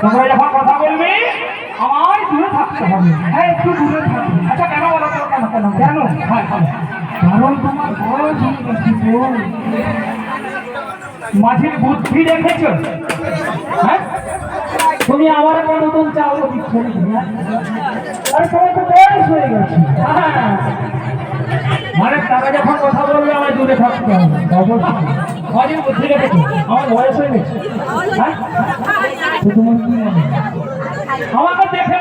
তোমরা যখন কথা বলবে আমার দূরে থাকতে হবে। হ্যাঁ, একটু দূরে থাকবে। আচ্ছা, কেন বলো তো? কেন? হ্যাঁ, কারণ তোমার বয়স হয়ে গেছে তো। মাঝির বুদ্ধি রেখেছো? হ্যাঁ, তুমি আমার একটা নতুন চাউল দিচ্ছ না? আরে তোমার তো বয়স হয়ে গেছে। হ্যাঁ, মানে তারা যখন কথা বলবে আমার দূরে থাকতে হবে। অবশ্যই মাঝির বুদ্ধি রেখেছো, আমার বয়স হয়ে গেছে। হ্যাঁ, তোমার কি মনে হয়? আমাকে দেখে